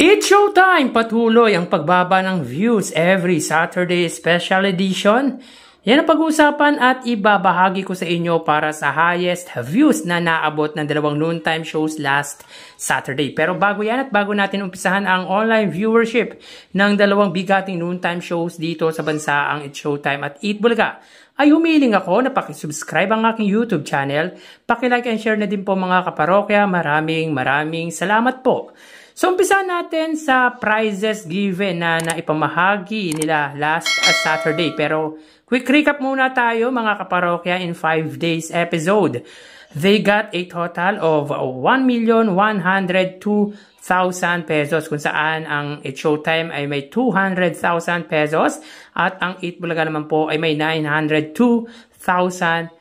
It's showtime! Patuloy ang pagbaba ng views every Saturday special edition. Yan ang pag-uusapan at ibabahagi ko sa inyo para sa highest views na naabot ng dalawang noontime shows last Saturday. Pero bago yan at bago natin umpisahan ang online viewership ng dalawang bigating noontime shows dito sa bansa, ang It's Showtime at Eat Bulaga, ay humiling ako na pakisubscribe ang aking YouTube channel. Pakilike and share na din po mga kaparokya. Maraming salamat po. So, umpisa natin sa prizes given na naipamahagi nila last Saturday. Pero, quick recap muna tayo mga kaparokya in 5 days episode. They got a total of 1,102,000 pesos kung saan ang It's Showtime ay may 200,000 pesos at ang Eat Bulaga naman po ay may 902,000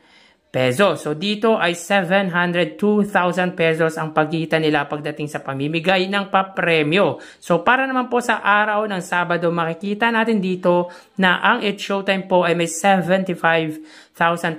pesos. So, dito ay 702,000 pesos ang pagitan nila pagdating sa pamimigay ng papremyo. So, para naman po sa araw ng Sabado, makikita natin dito na ang It's Showtime po ay may 75,000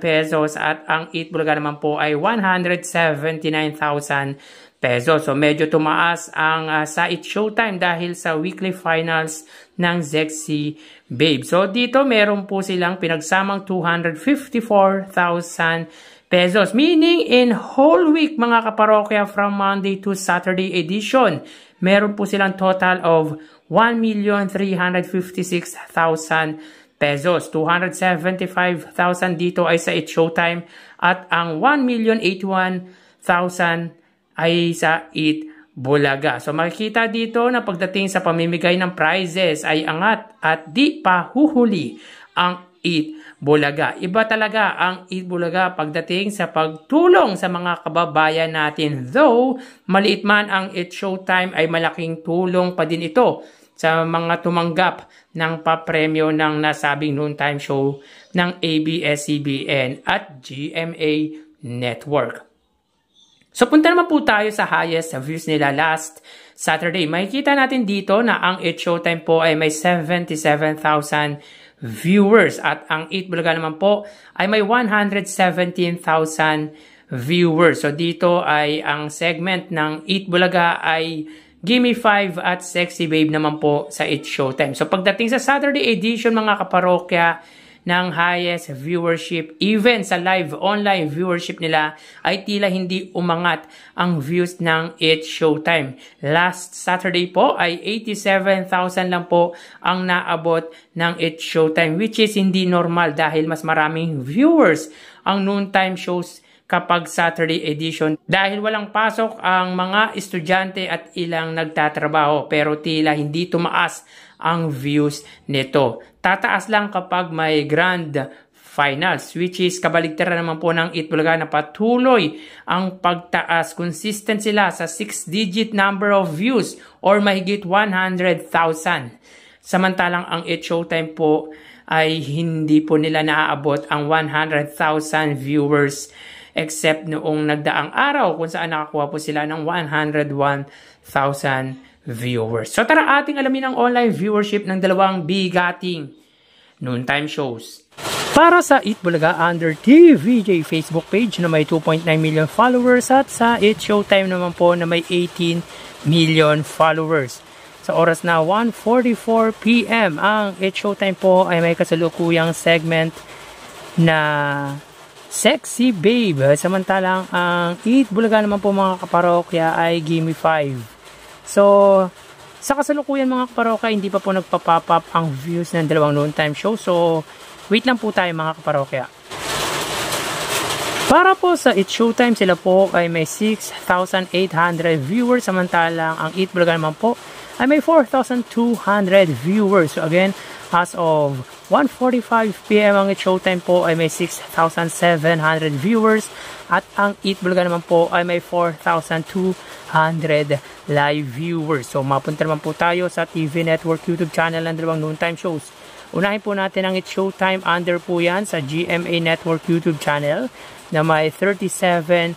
pesos at ang Eat Bulaga naman po ay 179,000 pesos. So, medyo tumaas ang sa It's Showtime dahil sa weekly finals ng Zexy Babe. So, dito meron po silang pinagsamang 254,000 pesos. Meaning, in whole week, mga kaparokya, from Monday to Saturday edition, meron po silang total of 1,356,000 pesos. 275,000 dito ay sa It's Showtime at ang 1,081,000 ay sa Eat Bulaga. So makikita dito na pagdating sa pamimigay ng prizes ay angat at di pa huhuli ang Eat Bulaga. Iba talaga ang Eat Bulaga pagdating sa pagtulong sa mga kababayan natin. Though maliit man ang It's Showtime ay malaking tulong pa din ito sa mga tumanggap ng papremyo ng nasabing noontime show ng ABS-CBN at GMA Network. So, punta naman po tayo sa highest views nila last Saturday. Makikita natin dito na ang It's Showtime po ay may 77,000 viewers at ang Eat Bulaga naman po ay may 117,000 viewers. So, dito ay ang segment ng Eat Bulaga ay Gimme 5 at Sexy Babe naman po sa It's Showtime. So, pagdating sa Saturday edition mga kaparokya, ng highest viewership, even sa live online viewership nila, ay tila hindi umangat ang views ng It's Showtime. Last Saturday po ay 87,000 lang po ang naabot ng It's Showtime, which is hindi normal dahil mas maraming viewers ang noontime shows kapag Saturday edition dahil walang pasok ang mga estudyante at ilang nagtatrabaho, pero tila hindi tumaas ang views nito. Tataas lang kapag may grand finals, which is kabaligtaran naman po ng Eat Bulaga na patuloy ang pagtaas. Consistent sila sa 6-digit number of views or mahigit 100,000. Samantalang ang It's Showtime po ay hindi po nila naaabot ang 100,000 viewers except noong nagdaang araw kung saan nakakuha po sila ng 101,000 viewers. So tara ating alamin ang online viewership ng dalawang bigating noontime shows. Para sa Eat Bulaga under TVJ Facebook page na may 2.9 million followers at sa It's Showtime naman po na may 18 million followers. Sa oras na 1:44 PM, ang It's Showtime po ay may kasalukuyang segment na Sexy Babe. Samantalang ang Eat Bulaga naman po mga kaparokya ay Gimme 5. So, sa kasalukuyan mga kaparokya, hindi pa po nagpa-pop up ang views ng dalawang noontime show. So, wait lang po tayo mga kaparokya. Para po sa It's Showtime, sila po ay may 6,800 viewers. Samantalang ang Eat Bulaga naman po ay may 4,200 viewers. So, again, as of 1:45 PM ang It's Showtime po ay may 6,700 viewers at ang Eat Bulaga naman po ay may 4,200 live viewers. So mapunta naman po tayo sa TV Network YouTube channel ng dalawang noontime shows. Unahin po natin ang It's Showtime, under po yan sa GMA Network YouTube channel na may 37.8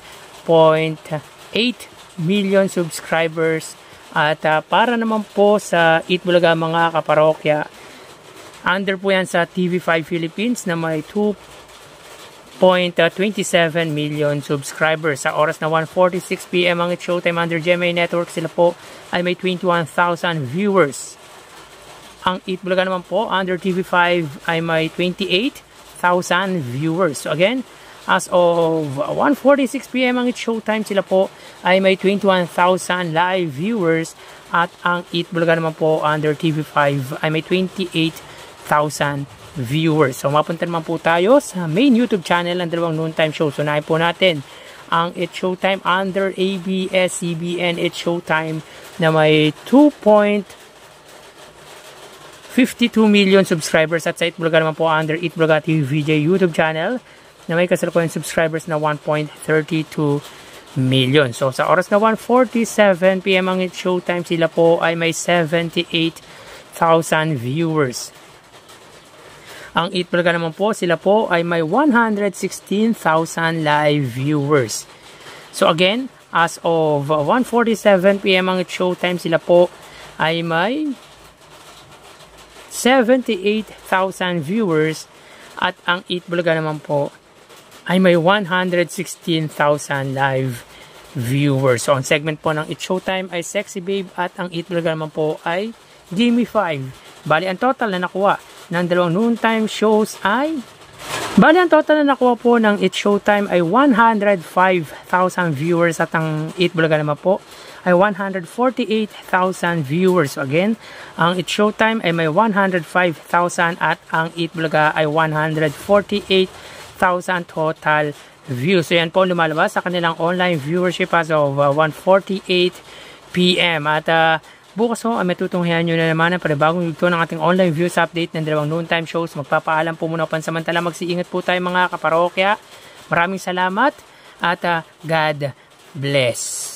million subscribers. At para naman po sa Eat Bulaga mga kaparokya, under po yan sa TV5 Philippines na may 2 1.27 million subscribers. Sa oras na 1:46 PM ang It's Showtime under GMA Network, sila po ay may 21,000 viewers. Ang Eat Bulaga naman po under TV5 ay may 28,000 viewers. So again, as of 1:46 PM ang It's Showtime, sila po ay may 21,000 live viewers. At ang Eat Bulaga naman po under TV5 ay may 28,000 viewers. So mapunta naman po tayo sa main YouTube channel ng dalawang noontime show. So unahin po natin ang It's Showtime under ABS-CBN It's Showtime na may 2.52 million subscribers, at sa Eat Bulaga naman po under Eat Bulaga TVJ YouTube channel na may kasalukuyang subscribers na 1.32 million. So sa oras na 1:47 PM ang It's Showtime, sila po ay may 78,000 viewers. Ang Eat Bulaga naman po, sila po ay may 116,000 live viewers. So again, as of 1:47 PM ang It's Showtime, sila po ay may 78,000 viewers, at ang Eat Bulaga naman po ay may 116,000 live viewers. So ang segment po ng It's Showtime ay Sexy Babe, at ang Eat Bulaga naman po ay Gimme 5. Bali, ang total na nakuha ng dalawang noontime shows ay ang total na nakuha po ng It's Showtime ay 105,000 viewers, at ang Eat Bulaga naman po ay 148,000 viewers. So again, ang It's Showtime ay may 105,000 at ang Eat Bulaga ay 148,000 total views. So yan po lumalabas sa kanilang online viewership as of 1:48 PM. At bukas po ay matutunghayan nyo na naman ang panibagong yugto ng ating online views update ng dalawang noontime shows. Magpapaalam po muna pansamantala. Magsiingat po tayo mga kaparokya. Maraming salamat at God bless.